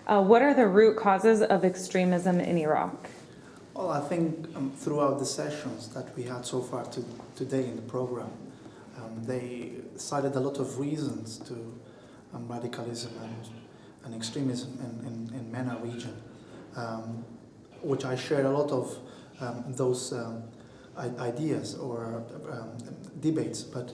What are the root causes of extremism in Iraq? Well, I think throughout the sessions that we had so far today in the program, they cited a lot of reasons to radicalism and extremism in MENA region, which I share a lot of those ideas or debates. But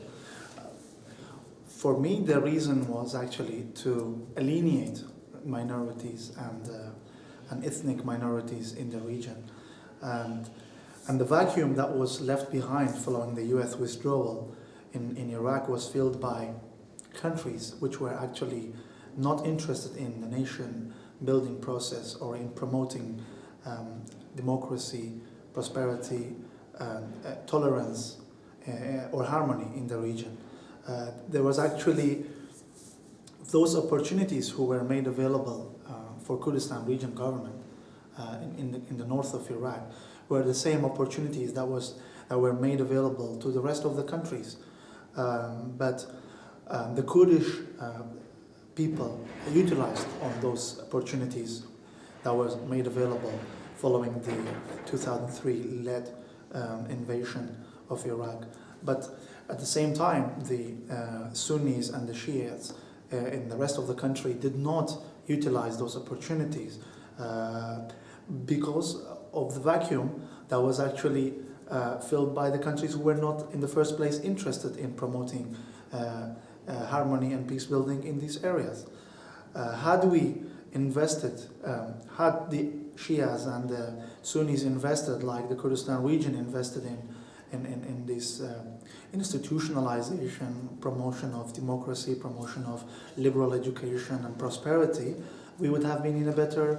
for me, the reason was actually to alienate minorities and ethnic minorities in the region. And the vacuum that was left behind following the US withdrawal in Iraq was filled by countries which were actually not interested in the nation building process or in promoting democracy, prosperity, tolerance or harmony in the region. There was actually those opportunities who were made available for Kurdistan region government in the north of Iraq were the same opportunities that were made available to the rest of the countries. But the Kurdish people utilized on those opportunities that was made available following the 2003-led invasion of Iraq. But at the same time, the Sunnis and the Shiites in the rest of the country did not utilize those opportunities because of the vacuum that was actually filled by the countries who were not in the first place interested in promoting harmony and peace building in these areas. Had we invested, had the Shias and the Sunnis invested like the Kurdistan region invested in this institutionalization, promotion of democracy, promotion of liberal education and prosperity, we would have been in a better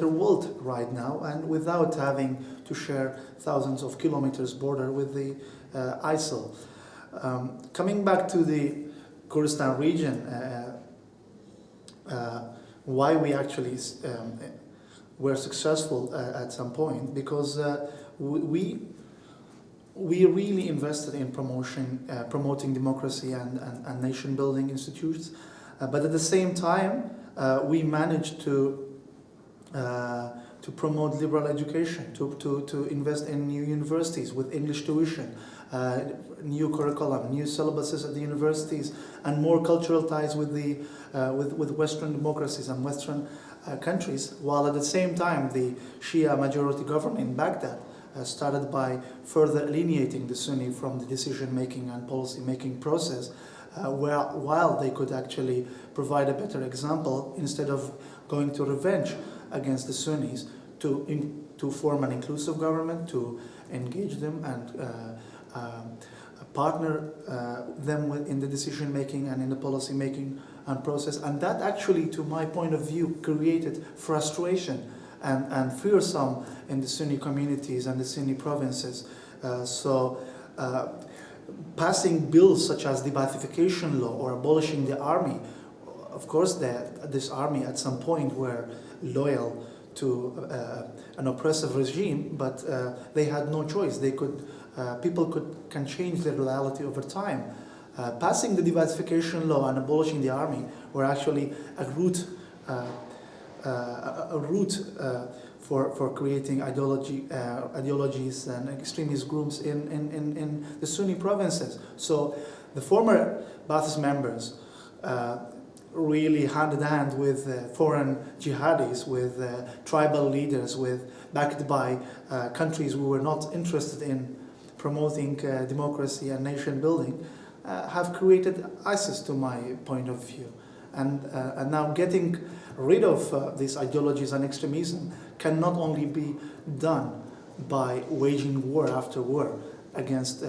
world right now, and without having to share thousands of kilometers border with the ISIL. Coming back to the Kurdistan region, why we actually were successful at some point, because we really invested in promoting democracy and nation-building institutes, but at the same time, we managed to promote liberal education, to invest in new universities with English tuition, new curriculum, new syllabuses at the universities, and more cultural ties with Western democracies and Western countries, while at the same time the Shia majority government in Baghdad started by further alienating the Sunni from the decision-making and policy-making process, while they could actually provide a better example instead of going to revenge against the Sunnis to form an inclusive government, to engage them and partner them in the decision-making and in the policy-making and process. And that actually, to my point of view, created frustration and fearsome in the Sunni communities and the Sunni provinces. Passing bills such as the Ba'athification law or abolishing the army, of course this army at some point were loyal to an oppressive regime, but they had no choice. People can change their loyalty over time. Passing the Ba'athification law and abolishing the army were actually a route for creating ideologies and extremist groups in the Sunni provinces. So the former Ba'athist members really hand-in-hand with foreign jihadis, with tribal leaders, backed by countries who were not interested in promoting democracy and nation building, have created ISIS, to my point of view. And now getting rid of these ideologies and extremism can not only be done by waging war after war against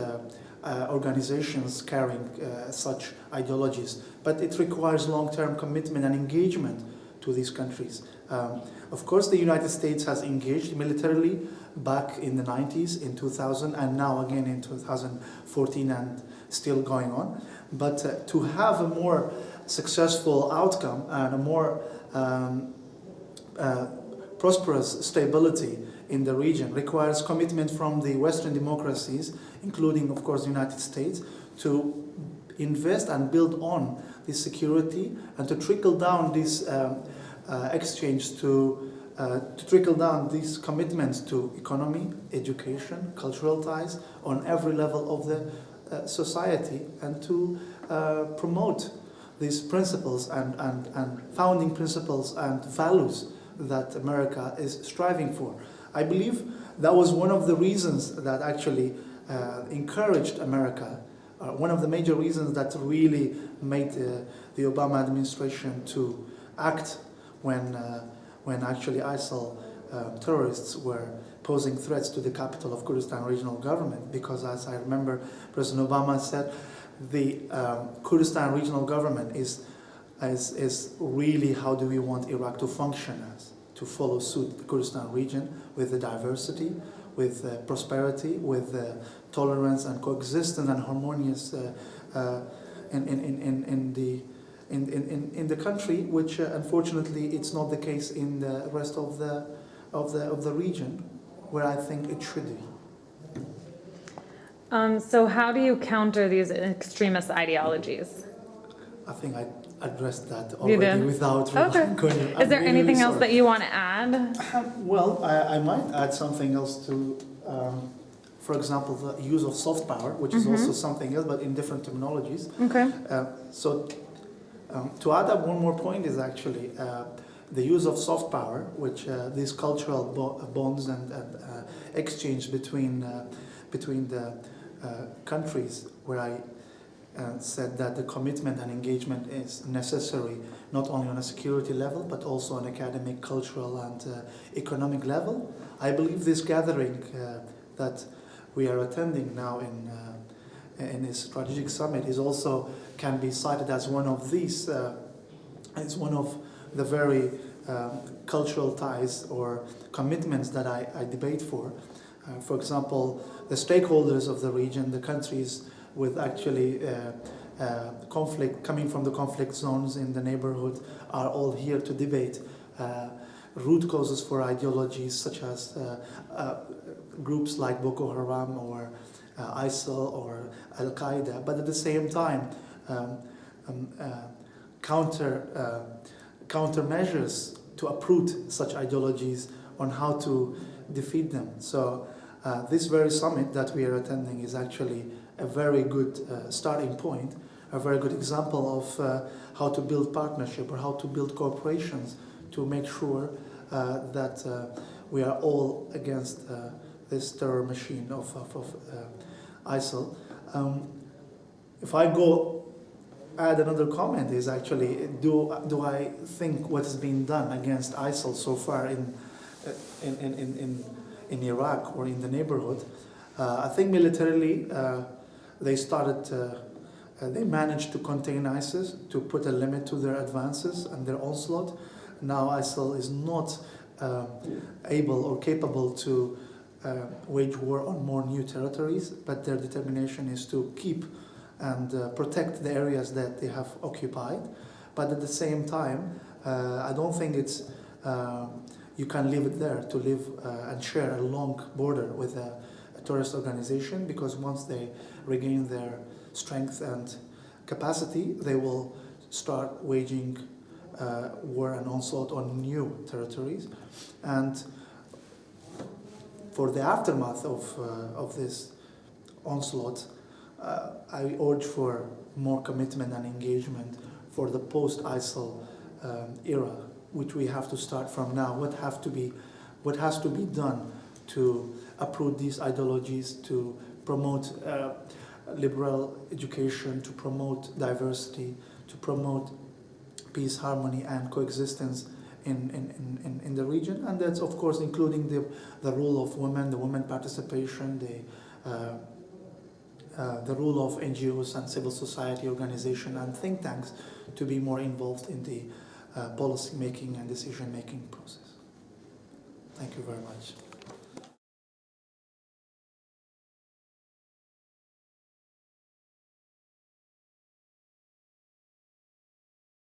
organizations carrying such ideologies, but it requires long-term commitment and engagement to these countries. Of course, the United States has engaged militarily back in the 90s, in 2000, and now again in 2014 and still going on. But to have a more successful outcome and a more prosperous stability in the region requires commitment from the Western democracies, including, of course, the United States, to invest and build on this security and to trickle down this exchange to trickle down these commitments to economy, education, cultural ties on every level of the society, and to promote these principles and founding principles and values that America is striving for. I believe that was one of the reasons that actually encouraged America, one of the major reasons that really made the Obama administration to act when actually ISIL terrorists were posing threats to the capital of Kurdistan Regional Government, because as I remember, President Obama said the Kurdistan Regional Government is really how do we want Iraq to function as, to follow suit the Kurdistan region with the diversity, with prosperity, with tolerance and coexistence and harmonious in the country, which unfortunately it's not the case in the rest of the region, where I think it should be. So how do you counter these extremist ideologies? I think I addressed that already without going. Is there anything else that you want to add? Well, I might add something else to, for example, the use of soft power, which is also something else, but in different terminologies. Okay. To add up one more point is actually the use of soft power, which these cultural bonds and exchange between the countries, where I said that the commitment and engagement is necessary not only on a security level but also on academic, cultural and economic level. I believe this gathering that we are attending now in this strategic summit is also can be cited as one of these, as one of the very cultural ties or commitments that I debate for. For example, the stakeholders of the region, the countries with actually conflict, coming from the conflict zones in the neighborhood, are all here to debate root causes for ideologies such as groups like Boko Haram or ISIL or Al-Qaeda, but at the same time countermeasures to uproot such ideologies on how to defeat them. So this very summit that we are attending is actually a very good starting point, a very good example of how to build partnership or how to build corporations to make sure that we are all against this terror machine of ISIL. If I go add another comment is actually, do I think what has been done against ISIL so far in Iraq or in the neighborhood? I think militarily they managed to contain ISIS, to put a limit to their advances and their onslaught. Now ISIL is not able or capable to wage war on more new territories, but their determination is to keep and protect the areas that they have occupied. But at the same time, I don't think it's you can leave it there to live and share a long border with a terrorist organization, because once they regain their strength and capacity, they will start waging war and onslaught on new territories. And for the aftermath of this onslaught, I urge for more commitment and engagement for the post-ISIL era, which we have to start from now. What has to be done to uproot these ideologies, to promote liberal education, to promote diversity, to promote peace, harmony, and coexistence in the region. And that's, of course, including the role of women, the women participation, the role of NGOs and civil society organizations and think tanks to be more involved in the policy making and decision making process. Thank you very much.